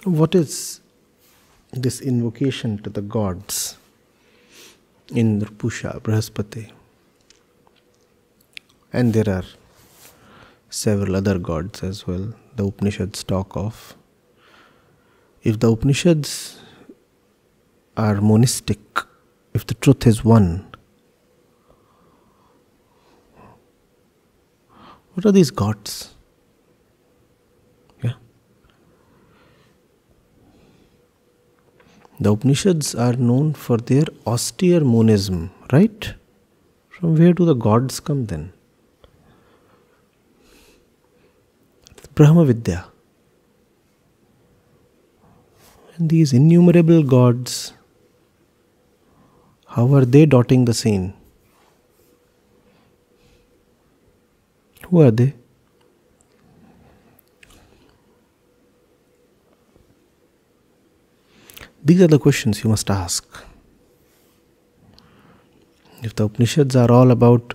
What is this invocation to the gods? Indra, Pusha, Brahaspati. And there are several other gods as well, the Upanishads talk of. If the Upanishads are monistic, if the truth is one, what are these gods? Yeah. The Upanishads are known for their austere monism, right? From where do the gods come then? Brahma Vidya. And these innumerable gods, how are they dotting the scene? Who are they? These are the questions you must ask. If the Upanishads are all about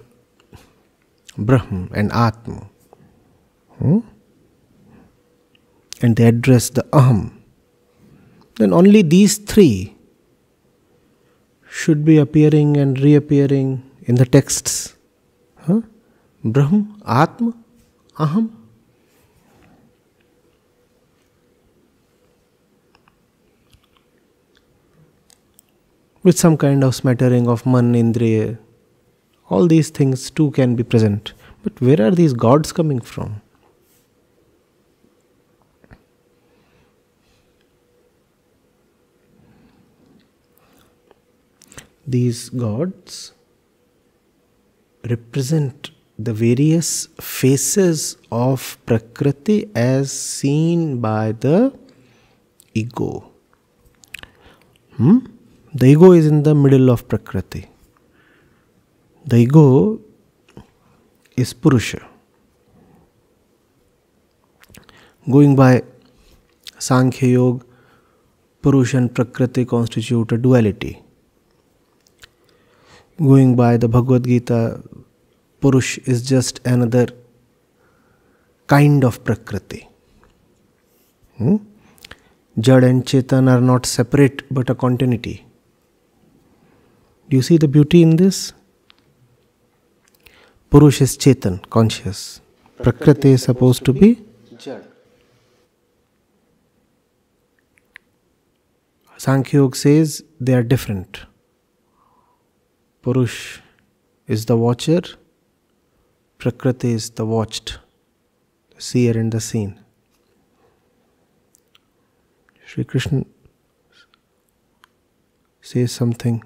Brahman and Atman, and they address the Aham, then only these three should be appearing and reappearing in the texts. Brahm, Atma, Aham. With some kind of smattering of man, indriya. All these things too can be present. But where are these gods coming from? These gods represent the various faces of Prakriti as seen by the ego. The ego is in the middle of Prakriti. The ego is Purusha. Going by Sankhya Yoga, Purusha and Prakriti constitute a duality. Going by the Bhagavad Gita, Purush is just another kind of Prakriti. Jad and Chetan are not separate but a continuity. Do you see the beauty in this? Purush is Chetan, conscious. Prakriti is supposed to be Jad. Sankhya Yoga says they are different. Purush is the watcher, Prakriti is the watched, the seer and the seen. Sri Krishna says something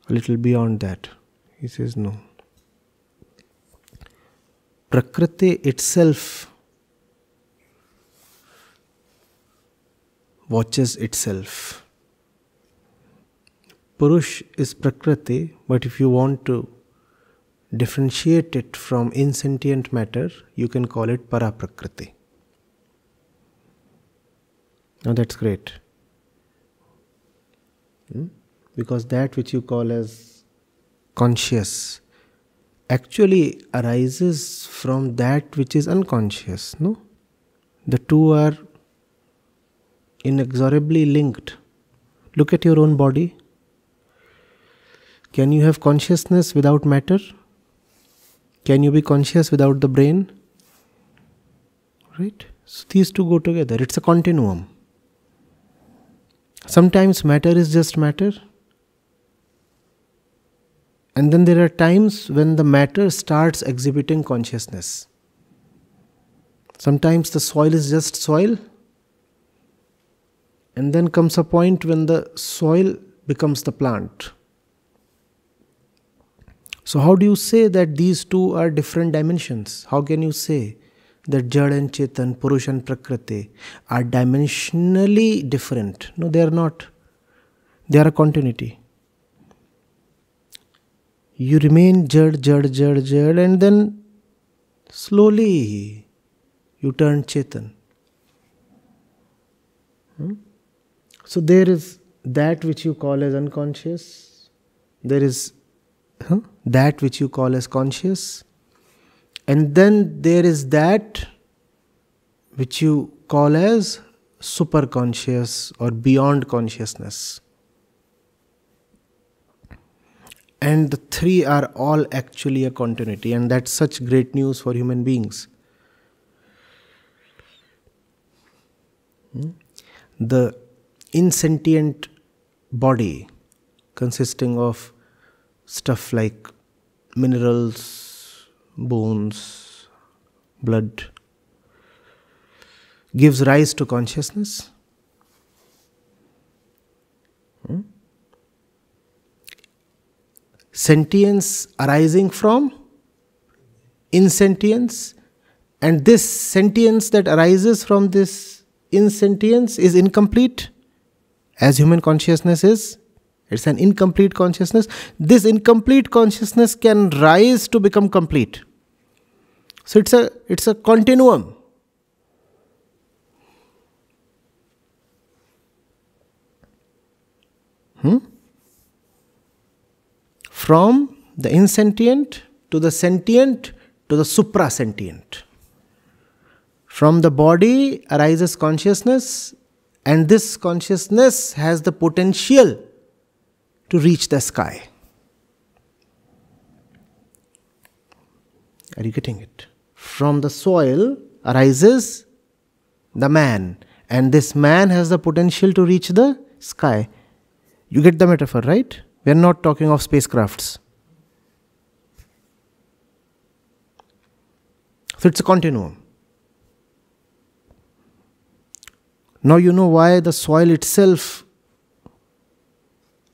a little beyond that. He says, no. Prakriti itself watches itself. Purush is Prakriti, but if you want to differentiate it from insentient matter, you can call it Para-Prakriti. Now that's great. Because that which you call as conscious actually arises from that which is unconscious, no? The two are inexorably linked. Look at your own body. Can you have consciousness without matter? Can you be conscious without the brain? Right? So these two go together. It's a continuum. Sometimes matter is just matter. And then there are times when the matter starts exhibiting consciousness. Sometimes the soil is just soil. And then comes a point when the soil becomes the plant. So how do you say that these two are different dimensions? How can you say that Jad and Chetan, Purush and Prakriti are dimensionally different? No, they are not. They are a continuity. You remain Jad, Jad, Jad, Jad, and then slowly you turn Chetan. So there is that which you call as unconscious. There is that which you call as conscious. And then there is that which you call as superconscious or beyond consciousness. And the three are all actually a continuity, and that's such great news for human beings. The insentient body, consisting of stuff like minerals, bones, blood, gives rise to consciousness. Sentience arising from insentience, and this sentience that arises from this insentience is incomplete, as human consciousness is. It's an incomplete consciousness. This incomplete consciousness can rise to become complete. So it's a continuum. From the insentient to the sentient to the suprasentient. From the body arises consciousness, and this consciousness has the potential to reach the sky. Are you getting it? From the soil arises the man, and this man has the potential to reach the sky. You get the metaphor, right? We are not talking of spacecrafts. So it's a continuum. Now you know why the soil itself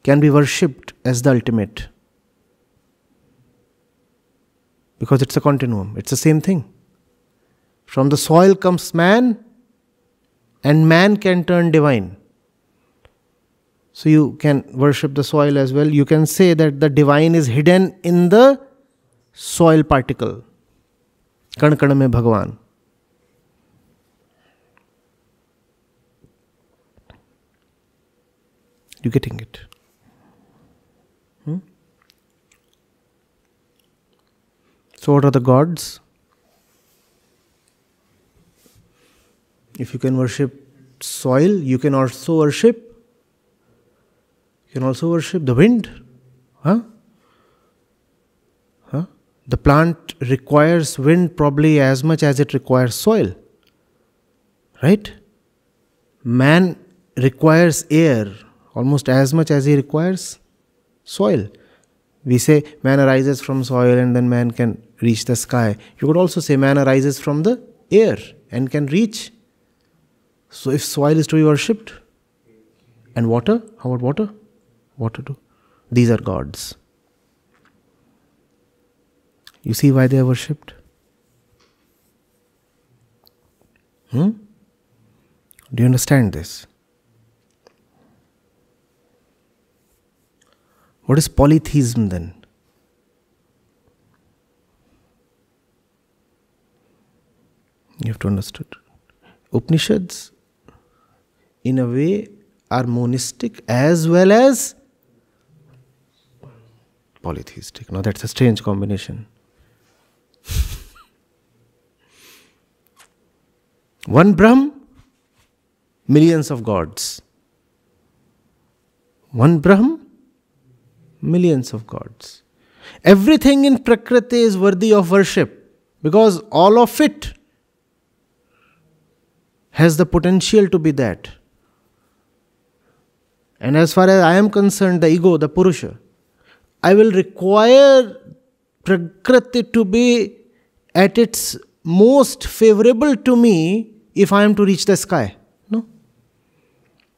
can be worshipped as the ultimate. Because it's a continuum. It's the same thing. From the soil comes man, and man can turn divine. So you can worship the soil as well. You can say that the divine is hidden in the soil particle. Kan kan mein Bhagavan. You getting it? So what are the gods? If you can worship soil, you can also worship the wind. The plant requires wind probably as much as it requires soil. Right? Man requires air almost as much as he requires soil. We say man arises from soil and then man can reach the sky. You could also say man arises from the air and can reach. So if soil is to be worshipped, and water, how about water? Water too. These are gods. You see why they are worshipped? Do you understand this? What is polytheism then? You have to understand. Upanishads, in a way, are monistic as well as polytheistic. Now that's a strange combination. One Brahm, millions of gods. One Brahm, millions of gods. Everything in Prakriti is worthy of worship because all of it has the potential to be that. And as far as I am concerned, the ego, the Purusha, I will require Prakriti to be at its most favorable to me if I am to reach the sky. No.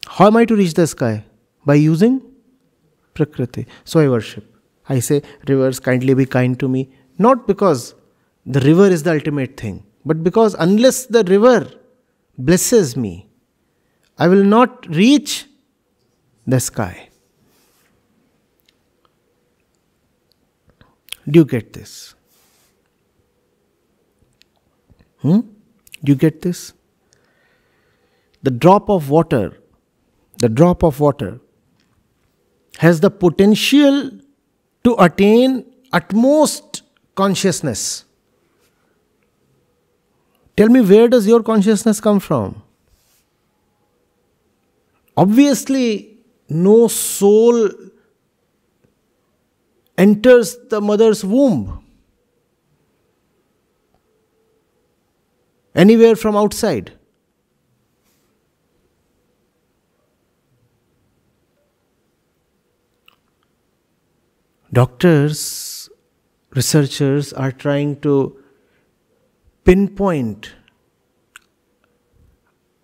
How am I to reach the sky? By using Prakriti. So I worship. I say, rivers, kindly be kind to me. Not because the river is the ultimate thing, but because unless the river blesses me, I will not reach the sky. Do you get this? Do you get this? The drop of water has the potential to attain utmost consciousness. Tell me, where does your consciousness come from? Obviously, no soul enters the mother's womb anywhere from outside. Doctors, researchers are trying to pinpoint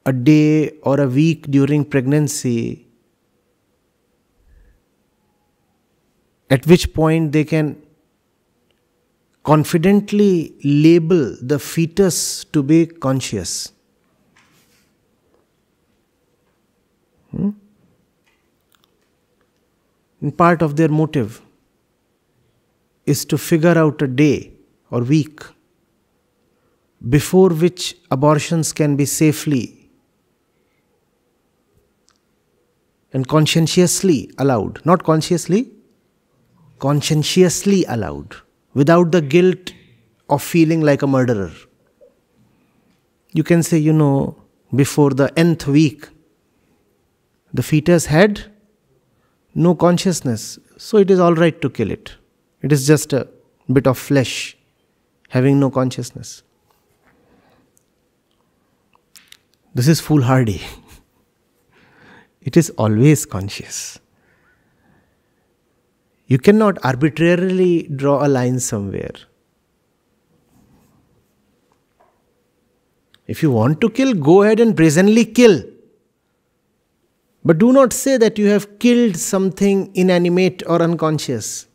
a day or a week during pregnancy at which point they can confidently label the fetus to be conscious. And part of their motive is to figure out a day or week before which abortions can be safely and conscientiously allowed. Not consciously, conscientiously allowed, without the guilt of feeling like a murderer. You can say, before the nth week, the fetus had no consciousness, so it is all right to kill it. It is just a bit of flesh having no consciousness. This is foolhardy. It is always conscious. You cannot arbitrarily draw a line somewhere. If you want to kill, go ahead and brazenly kill. But do not say that you have killed something inanimate or unconscious.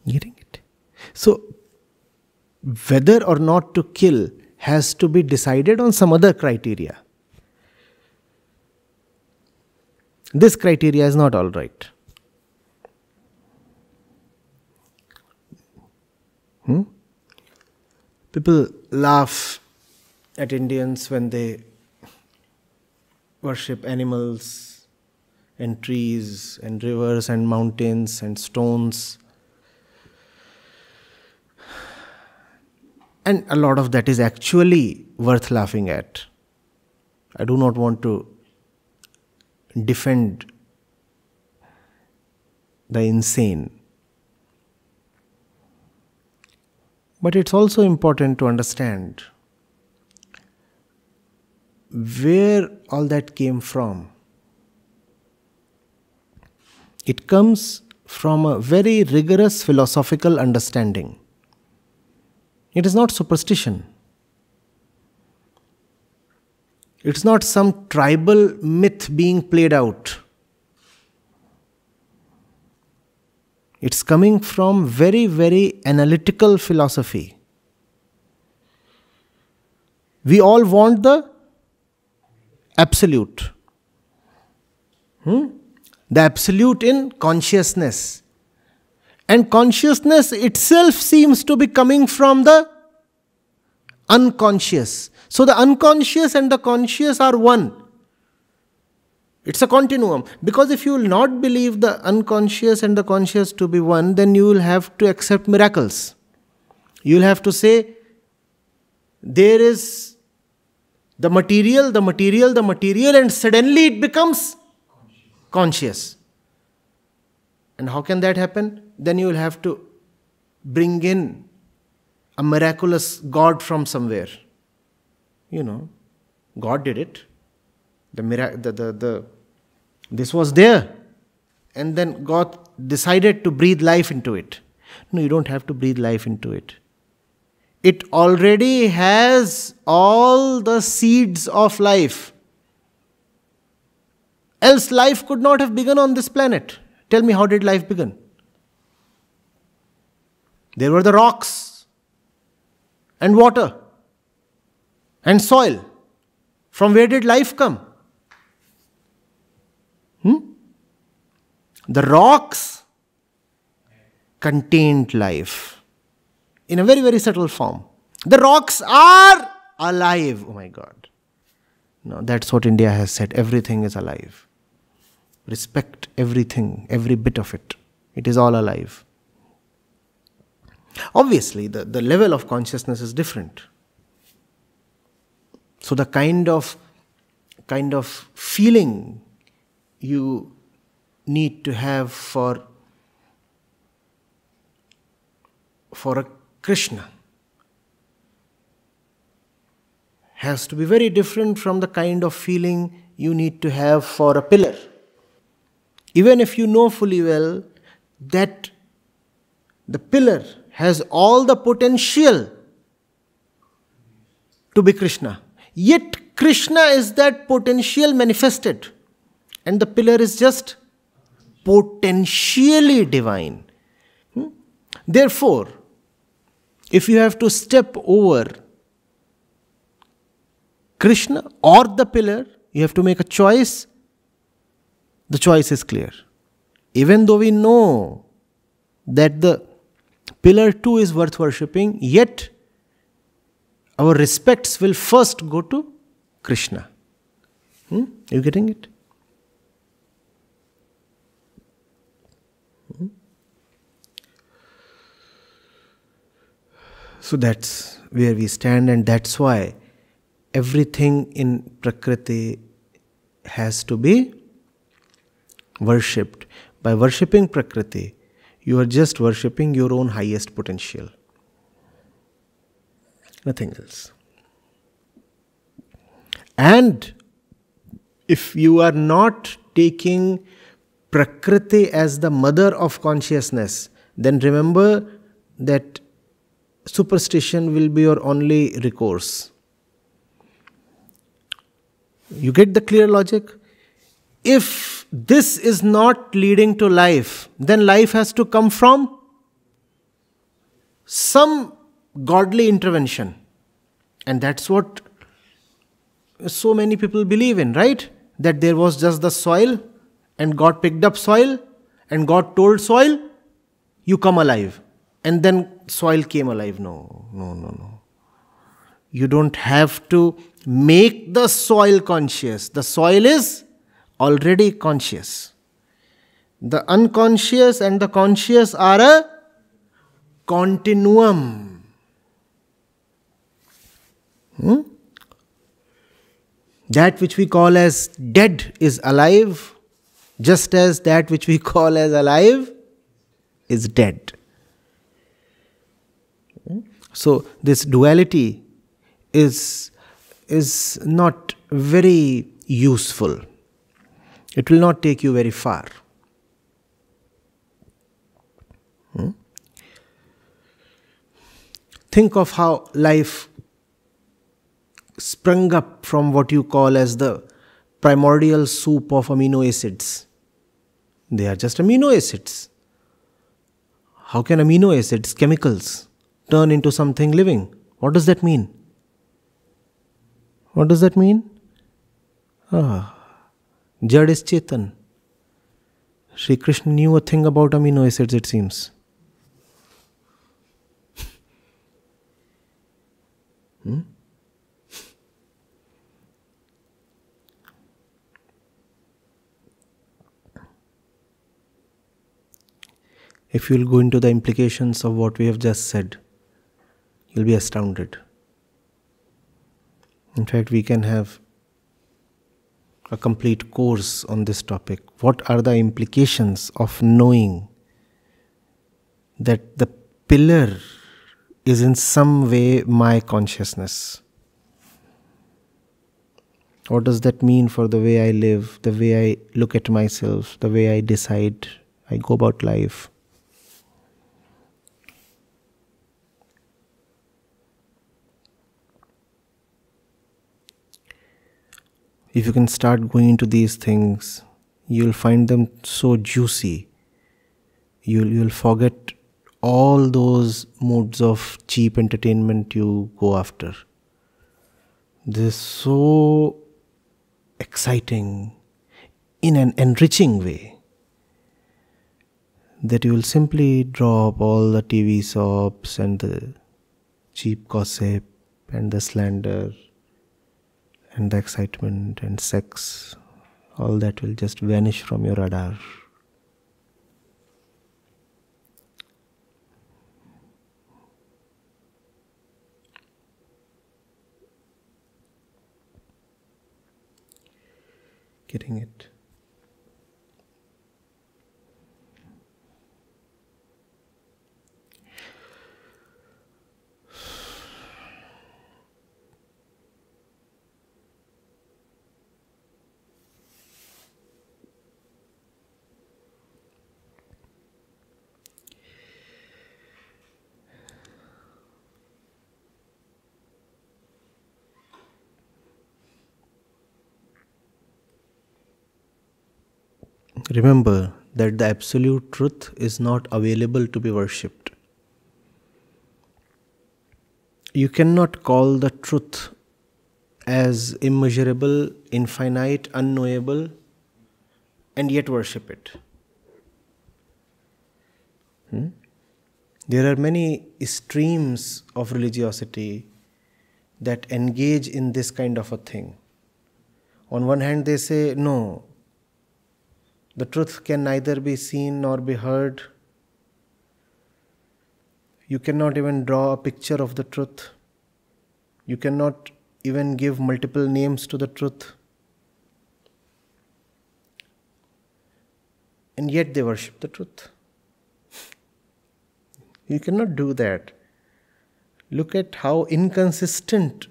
Getting it? So, whether or not to kill has to be decided on some other criteria. This criteria is not all right. People laugh at Indians when they worship animals and trees and rivers and mountains and stones. And a lot of that is actually worth laughing at. I do not want to defend the insane. But it's also important to understand where all that came from. It comes from a very rigorous philosophical understanding. It is not superstition. It's not some tribal myth being played out. It's coming from very, very analytical philosophy. We all want the absolute. The absolute in consciousness. And consciousness itself seems to be coming from the unconscious. So the unconscious and the conscious are one. It's a continuum. Because if you will not believe the unconscious and the conscious to be one, then you will have to accept miracles. You will have to say, there is the material, and suddenly it becomes conscious. And how can that happen? Then you will have to bring in a miraculous God from somewhere. God did it. This was there. And then God decided to breathe life into it. No, you don't have to breathe life into it. It already has all the seeds of life. Else life could not have begun on this planet. Tell me, how did life begin? There were the rocks and water and soil. From where did life come? The rocks contained life in a very, very subtle form. The rocks are alive. Oh my God. No, that's what India has said. Everything is alive. Respect everything, every bit of it. It is all alive. Obviously, the level of consciousness is different. So the kind of feeling you need to have for a Krishna has to be very different from the kind of feeling you need to have for a pillar. Even if you know fully well that the pillar has all the potential to be Krishna, yet Krishna is that potential manifested, and the pillar is just potentially divine. Therefore, if you have to step over Krishna or the pillar, you have to make a choice. The choice is clear. Even though we know that the pillar too is worth worshipping, yet our respects will first go to Krishna. You getting it? So that's where we stand, and that's why everything in Prakriti has to be worshipped. By worshipping Prakriti, you are just worshipping your own highest potential. Nothing else. And if you are not taking Prakriti as the mother of consciousness, then remember that superstition will be your only recourse. You get the clear logic? If this is not leading to life, then life has to come from some godly intervention. And that's what so many people believe in, right? That there was just the soil, and God picked up soil, and God told soil, you come alive. And then soil came alive. No. You don't have to make the soil conscious. The soil is already conscious. The unconscious and the conscious are a continuum. That which we call as dead is alive, just as that which we call as alive is dead. So this duality is not very useful. It will not take you very far. Think of how life sprung up from what you call as the primordial soup of amino acids. They are just amino acids. How can amino acids, chemicals, turn into something living? What does that mean? What does that mean? Jad is Chetan. Sri Krishna knew a thing about amino acids, it seems. If you will go into the implications of what we have just said, you'll be astounded. In fact, we can have a complete course on this topic. What are the implications of knowing that the pillar is in some way my consciousness? What does that mean for the way I live, the way I look at myself, the way I decide, I go about life? If you can start going into these things, you'll find them so juicy. You'll forget all those modes of cheap entertainment you go after. This is so exciting in an enriching way that you will simply drop all the TV soaps and the cheap gossip and the slander and the excitement and sex all that will just vanish from your radar. Getting it? Remember that the absolute truth is not available to be worshipped. You cannot call the truth as immeasurable, infinite, unknowable, and yet worship it. There are many streams of religiosity that engage in this kind of a thing. On one hand, they say, no, the truth can neither be seen nor be heard. You cannot even draw a picture of the truth. You cannot even give multiple names to the truth. And yet they worship the truth. You cannot do that. Look at how inconsistent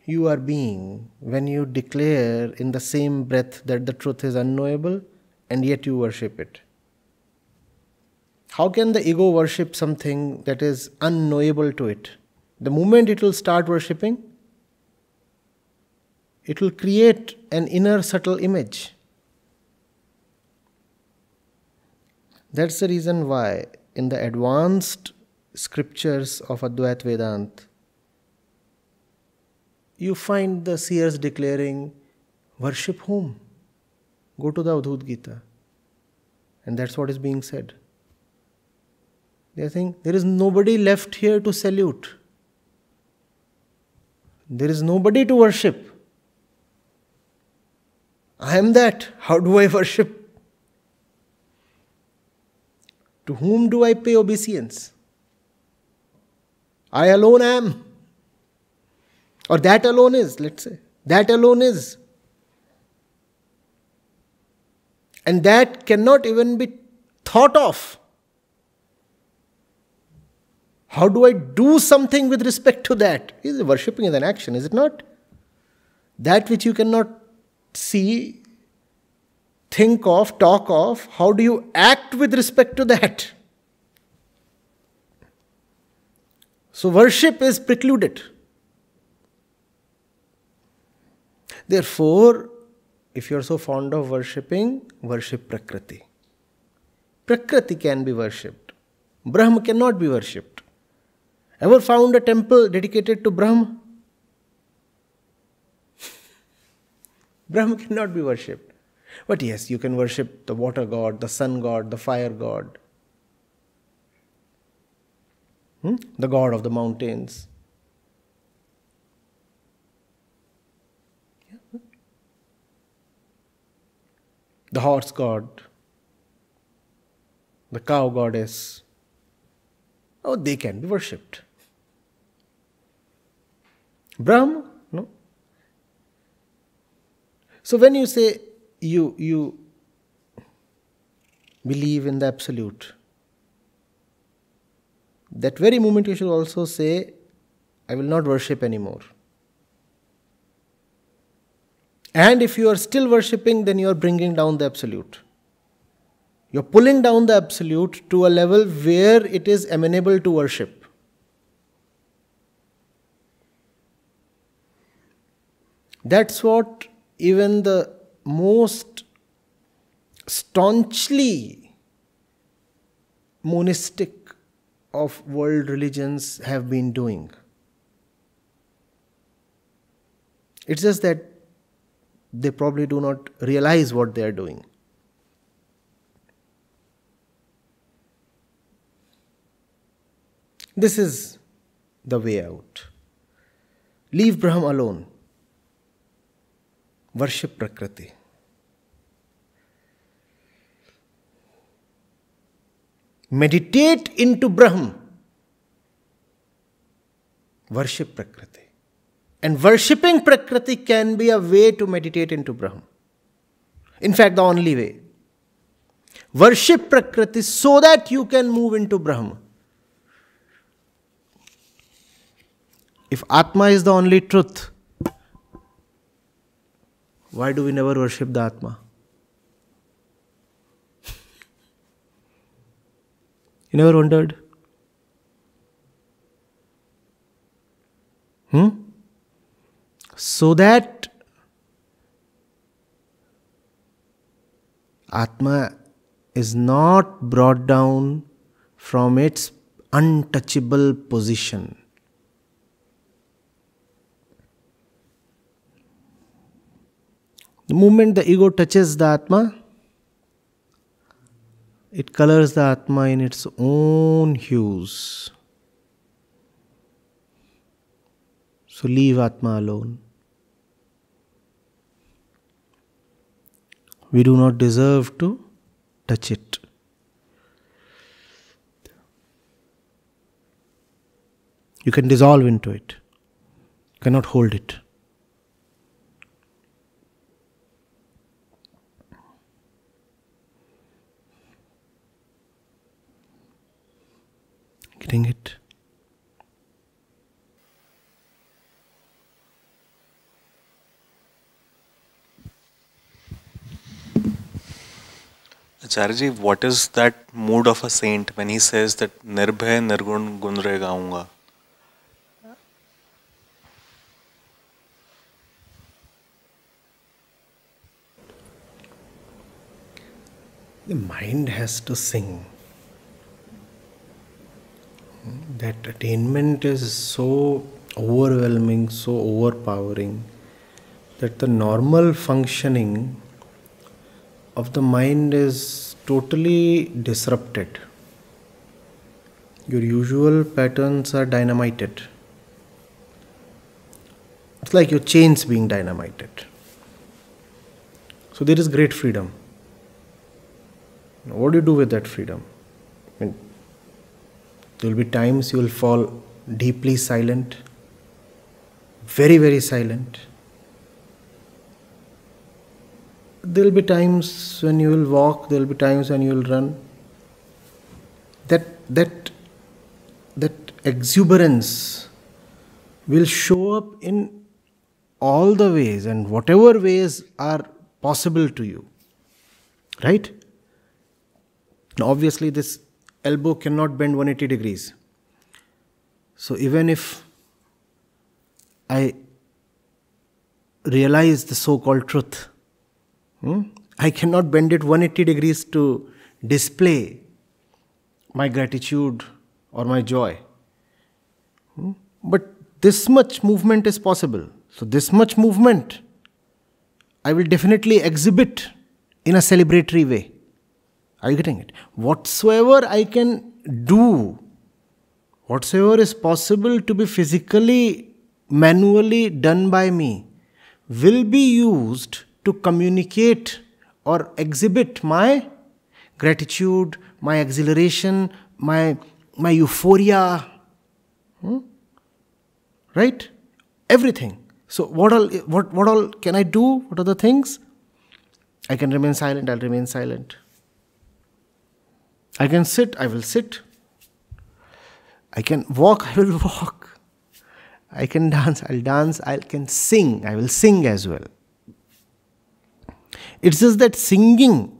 you are being when you declare in the same breath that the truth is unknowable and yet you worship it. How can the ego worship something that is unknowable to it? The moment it will start worshipping, it will create an inner subtle image. That's the reason why in the advanced scriptures of Advaita Vedanta, you find the seers declaring, worship whom? Go to the Adhut Gita. And that's what is being said. They think there is nobody left here to salute. There is nobody to worship. I am that. How do I worship? To whom do I pay obeisance? I alone am. Or that alone is, let's say. That alone is. And that cannot even be thought of. How do I do something with respect to that? Worshipping is an action, is it not? That which you cannot see, think of, talk of, how do you act with respect to that? So worship is precluded. Therefore, if you are so fond of worshipping, worship Prakriti. Prakriti can be worshipped. Brahma cannot be worshipped. Ever found a temple dedicated to Brahma? Brahma cannot be worshipped. But yes, you can worship the water god, the sun god, the fire god, the god of the mountains. The horse god, the cow goddess. Oh, they can be worshipped. Brahma, no. So when you say you believe in the absolute, that very moment you should also say, I will not worship anymore. And if you are still worshipping, then you are bringing down the absolute. You are pulling down the absolute to a level where it is amenable to worship. That's what even the most staunchly monistic of world religions have been doing. It's just that they probably do not realize what they are doing. This is the way out. Leave Brahma alone. Worship Prakriti. meditate into Brahm. Worship Prakriti. And worshipping Prakriti can be a way to meditate into Brahm. In fact, the only way. Worship Prakriti so that you can move into Brahm. If Atma is the only truth, why do we never worship the Atma? You never wondered? So that Atma is not brought down from its untouchable position. The moment the ego touches the Atma, it colors the Atma in its own hues. So leave Atma alone. We do not deserve to touch it. You can dissolve into it. You cannot hold it. Getting it? Acharya, what is that mood of a saint when he says that Nirbhay Nirgun Gunre Gaunga? The mind has to sing. That attainment is so overwhelming, so overpowering, that the normal functioning of the mind is totally disrupted. Your usual patterns are dynamited. It's like your chains being dynamited. So there is great freedom. Now, what do you do with that freedom? There will be times you will fall deeply silent, very, very silent. There will be times when you will walk, there will be times when you will run. That exuberance will show up in all the ways and whatever ways are possible to you. Right? Now obviously this elbow cannot bend 180 degrees. So even if I realize the so-called truth, I cannot bend it 180 degrees to display my gratitude or my joy. But this much movement is possible. So this much movement I will definitely exhibit in a celebratory way. Are you getting it? Whatsoever I can do, whatsoever is possible to be physically, manually done by me, will be used to communicate or exhibit my gratitude, my exhilaration, my euphoria. Right? Everything. So what all can I do? What are the things? I can remain silent, I'll remain silent. I can sit, I will sit. I can walk, I will walk. I can dance, I'll dance. I can sing, I will sing as well. It's just that singing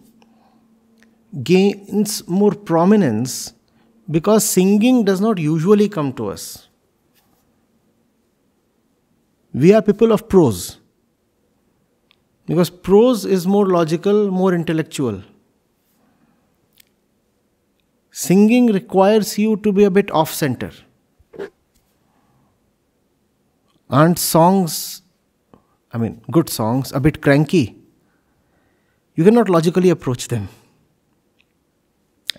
gains more prominence because singing does not usually come to us. We are people of prose. Because prose is more logical, more intellectual. Singing requires you to be a bit off-center. Aren't songs, good songs, a bit cranky? You cannot logically approach them.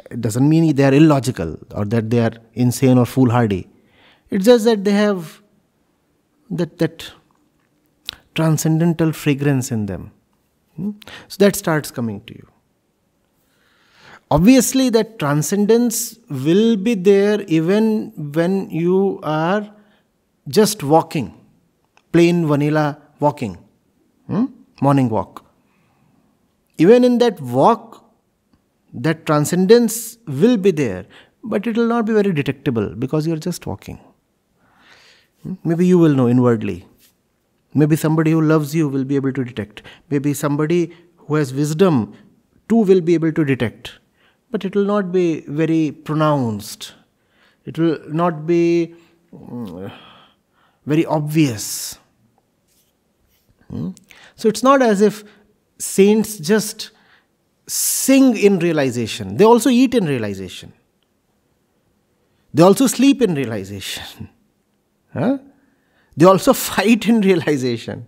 It doesn't mean they are illogical or that they are insane or foolhardy. It's just that they have that transcendental fragrance in them. So that starts coming to you. Obviously, that transcendence will be there even when you are just walking, plain vanilla walking, morning walk. Even in that walk, that transcendence will be there, but it will not be very detectable because you are just walking. Maybe you will know inwardly. Maybe somebody who loves you will be able to detect. Maybe somebody who has wisdom too will be able to detect. But it will not be very pronounced. It will not be very obvious. So it's not as if saints just sing in realization. They also eat in realization. They also sleep in realization. They also fight in realization.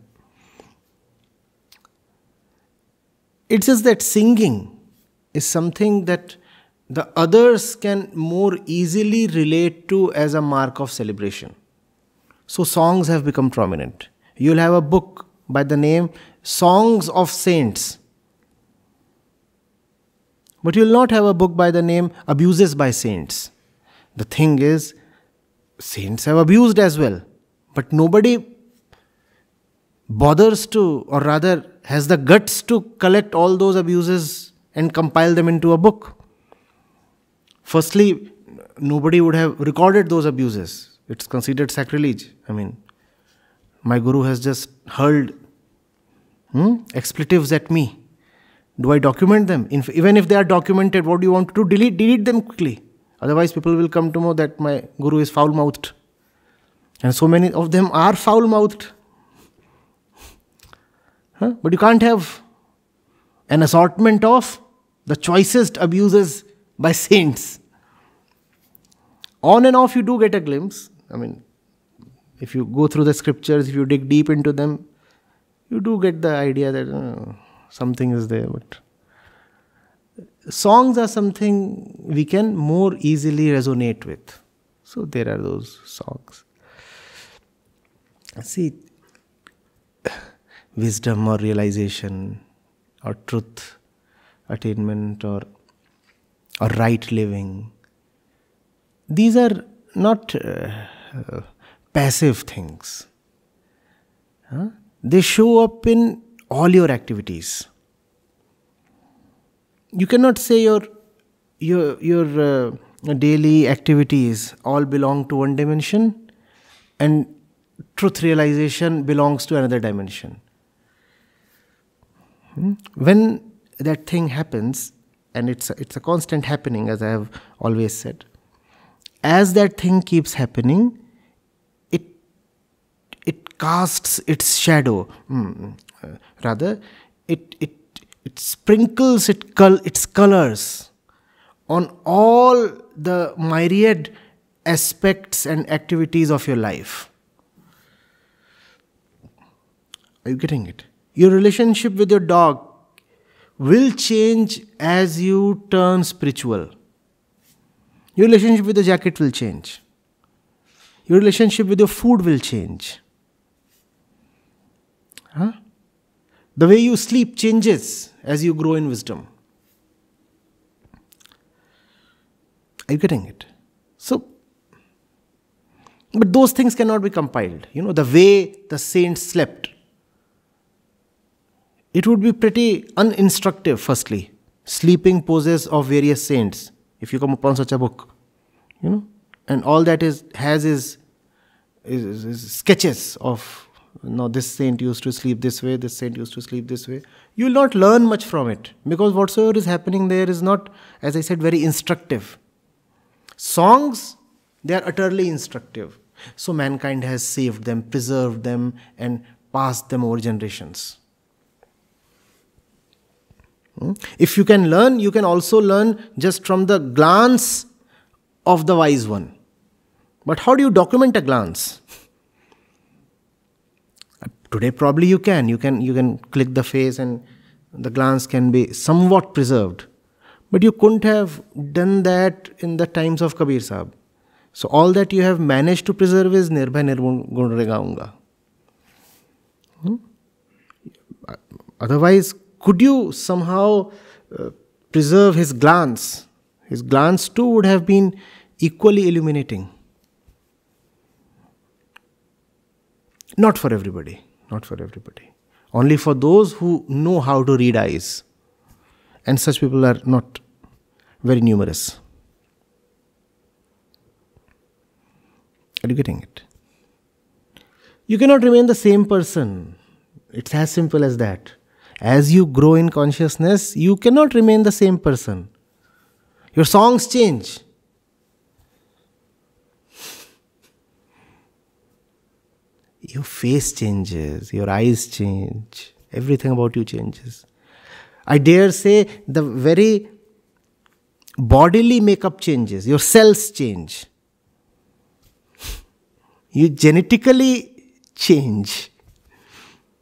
It's just that singing is something that the others can more easily relate to as a mark of celebration. So songs have become prominent. You'll have a book by the name Songs of Saints. But you'll not have a book by the name Abuses by Saints. The thing is, saints have abused as well. But nobody bothers to, or rather has the guts to collect all those abuses and compile them into a book. Firstly, nobody would have recorded those abuses. It's considered sacrilege. I mean, my guru has just hurled expletives at me. Do I document them? Even if they are documented, what do you want to do? Delete them quickly. Otherwise, people will come to know that my guru is foul-mouthed. And so many of them are foul-mouthed. But you can't have an assortment of the choicest abuses by saints. On and off you do get a glimpse. I mean, if you go through the scriptures, if you dig deep into them, you do get the idea that something is there. But songs are something we can more easily resonate with. So there are those songs. See, wisdom or realization or truth attainment or right living, these are not passive things. They show up in all your activities. You cannot say your daily activities all belong to one dimension and truth realization belongs to another dimension. When that thing happens, and it's a constant happening, as I have always said, as that thing keeps happening, it casts its shadow. It sprinkles its colors on all the myriad aspects and activities of your life. Are you getting it? Your relationship with your dog will change as you turn spiritual. Your relationship with the jacket will change. Your relationship with your food will change. The way you sleep changes as you grow in wisdom. Are you getting it? So, but those things cannot be compiled. The way the saints slept, it would be pretty uninstructive, firstly. Sleeping poses of various saints, if you come upon such a book. And all that has is sketches of, this saint used to sleep this way, this saint used to sleep this way. You will not learn much from it, because whatsoever is happening there is not, as I said, very instructive. Songs, they are utterly instructive. So mankind has saved them, preserved them, and passed them over generations. If you can learn, you can also learn just from the glance of the wise one. But how do you document a glance? Today probably you can. You can click the face and the glance can be somewhat preserved. But you couldn't have done that in the times of Kabir Sahib. So all that you have managed to preserve is Nirbhay Nirgun Regaunga. Otherwise, could you somehow preserve his glance too would have been equally illuminating. Not for everybody. Not for everybody. Only for those who know how to read eyes. And such people are not very numerous. Are you getting it? You cannot remain the same person. It's as simple as that. As you grow in consciousness, you cannot remain the same person. Your songs change. Your face changes, your eyes change, everything about you changes. I dare say the very bodily makeup changes, your cells change. You genetically change.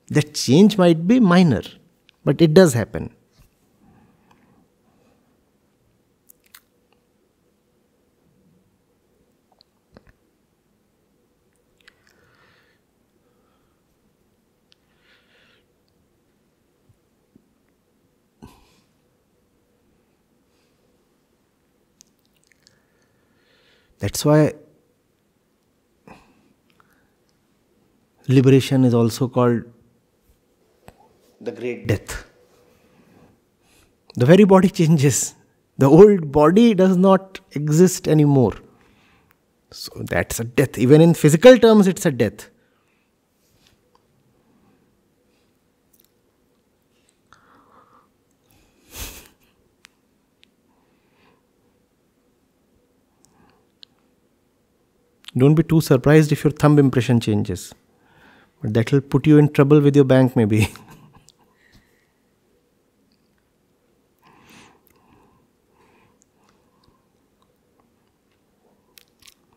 That change might be minor, but it does happen. That's why liberation is also called the great death. The very body changes. The old body does not exist anymore. So that's a death. Even in physical terms, it's a death. Don't be too surprised if your thumb impression changes. But that will put you in trouble with your bank maybe.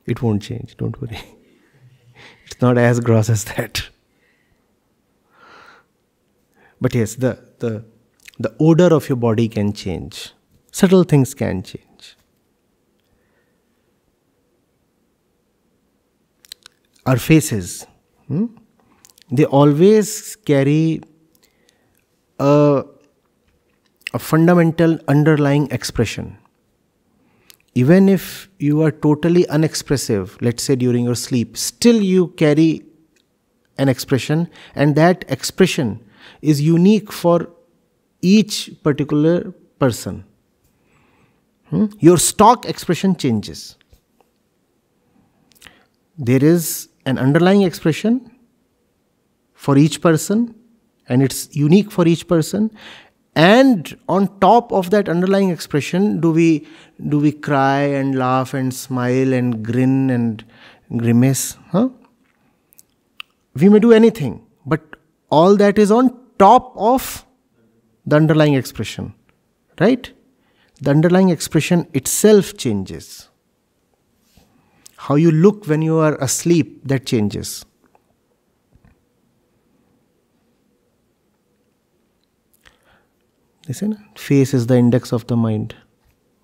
It won't change, don't worry. It's not as gross as that. But yes, the odor of your body can change. Subtle things can change. Our faces, they always carry a fundamental underlying expression. Even if you are totally unexpressive, let's say during your sleep, still you carry an expression, and that expression is unique for each particular person. Your stock expression changes. There is an underlying expression for each person, and it's unique for each person. And on top of that underlying expression, do we cry and laugh and smile and grin and grimace? We may do anything, but all that is on top of the underlying expression, right? The underlying expression itself changes. How you look when you are asleep, that changes. They say, face is the index of the mind.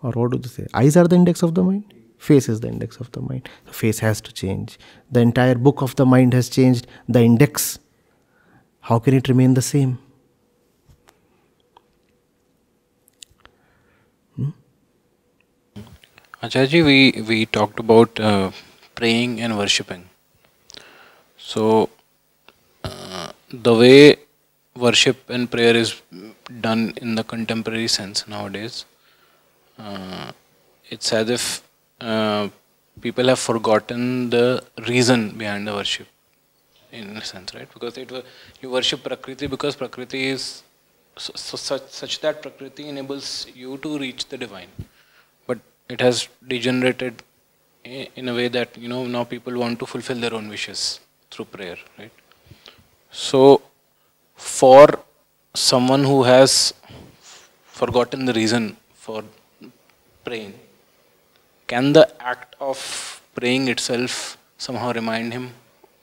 Or what do they say? Eyes are the index of the mind. Face is the index of the mind. The face has to change. The entire book of the mind has changed. The index. How can it remain the same? Acharya, we talked about praying and worshipping. So, the way worship and prayer is done in the contemporary sense nowadays, it's as if people have forgotten the reason behind the worship, in a sense, right? Because you worship Prakriti because Prakriti is such that Prakriti enables you to reach the divine. But it has degenerated in a way that, now people want to fulfill their own wishes through prayer, right? So, for someone who has forgotten the reason for praying, can the act of praying itself somehow remind him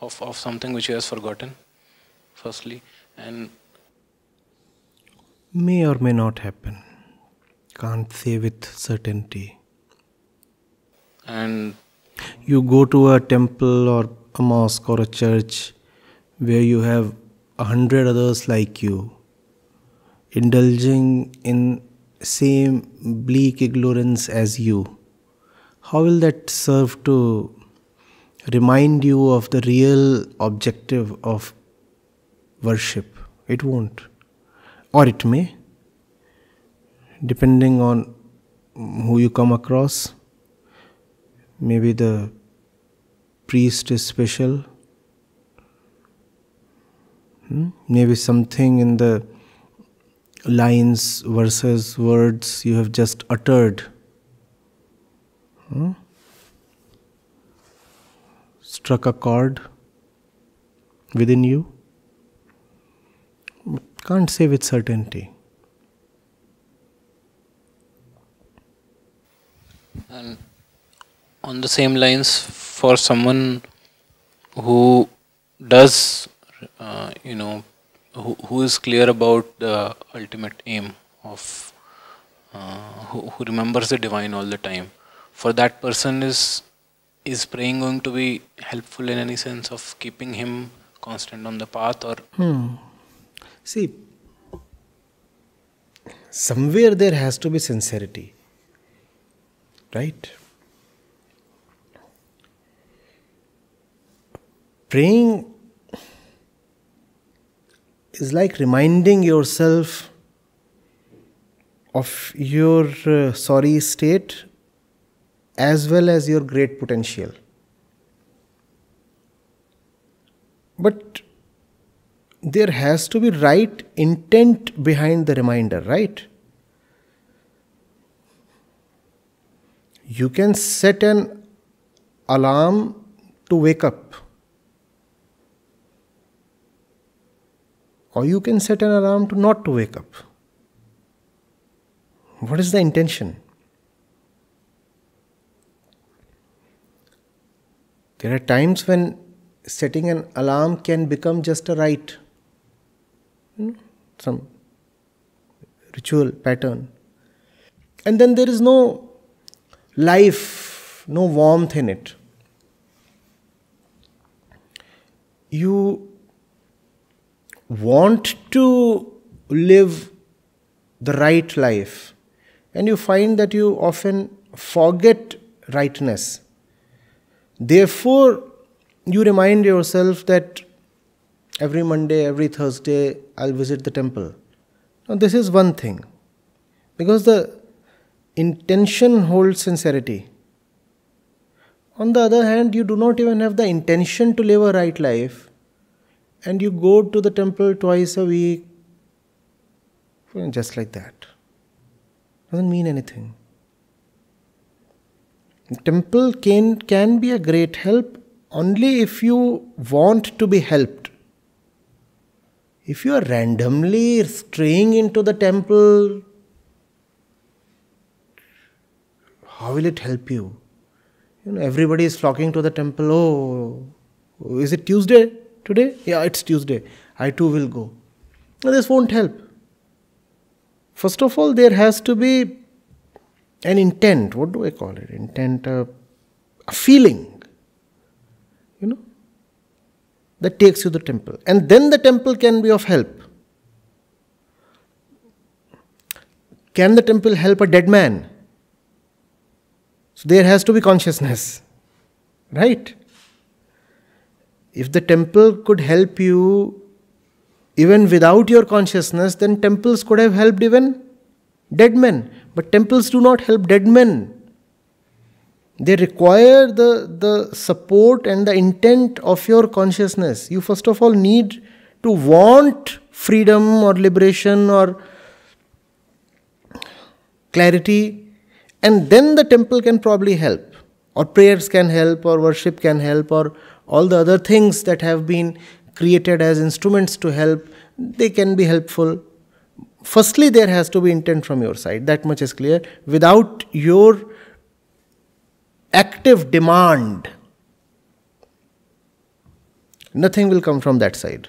of something which he has forgotten, firstly? And may or may not happen. Can't say with certainty. And you go to a temple or a mosque or a church where you have 100 others like you, indulging in same bleak ignorance as you, how will that serve to remind you of the real objective of worship? It won't. Or it may, depending on who you come across. Maybe the priest is special. Maybe something in the lines, verses, words you have just uttered struck a chord within you. Can't say with certainty. And on the same lines, for someone who does, who is clear about the ultimate aim of, who remembers the divine all the time, for that person is praying going to be helpful in any sense of keeping him constant on the path, or? See, somewhere there has to be sincerity, right? Praying is like reminding yourself of your sorry state as well as your great potential. But there has to be right intent behind the reminder, right? You can set an alarm to wake up, or you can set an alarm to not to wake up. What is the intention? There are times when setting an alarm can become just a rite, some ritual pattern. And then there is no life, no warmth in it. You want to live the right life, and you find that you often forget rightness. Therefore, you remind yourself that every Monday, every Thursday, I'll visit the temple. Now, this is one thing, because the intention holds sincerity. On the other hand, you do not even have the intention to live a right life, and you go to the temple twice a week, just like that. Doesn't mean anything. The temple can be a great help only if you want to be helped. If you are randomly straying into the temple, how will it help you? Everybody is flocking to the temple. Oh, is it Tuesday today? Yeah, it's Tuesday. I too will go. No, this won't help. First of all, there has to be an intent. What do I call it? Intent, a feeling, that takes you to the temple. And then the temple can be of help. Can the temple help a dead man? So there has to be consciousness, right? If the temple could help you even without your consciousness, then temples could have helped even dead men. But temples do not help dead men. They require the support and the intent of your consciousness. You first of all need to want freedom or liberation or clarity, and then the temple can probably help, or prayers can help, or worship can help, or all the other things that have been created as instruments to help, they can be helpful. Firstly, there has to be intent from your side. That much is clear. Without your active demand, nothing will come from that side.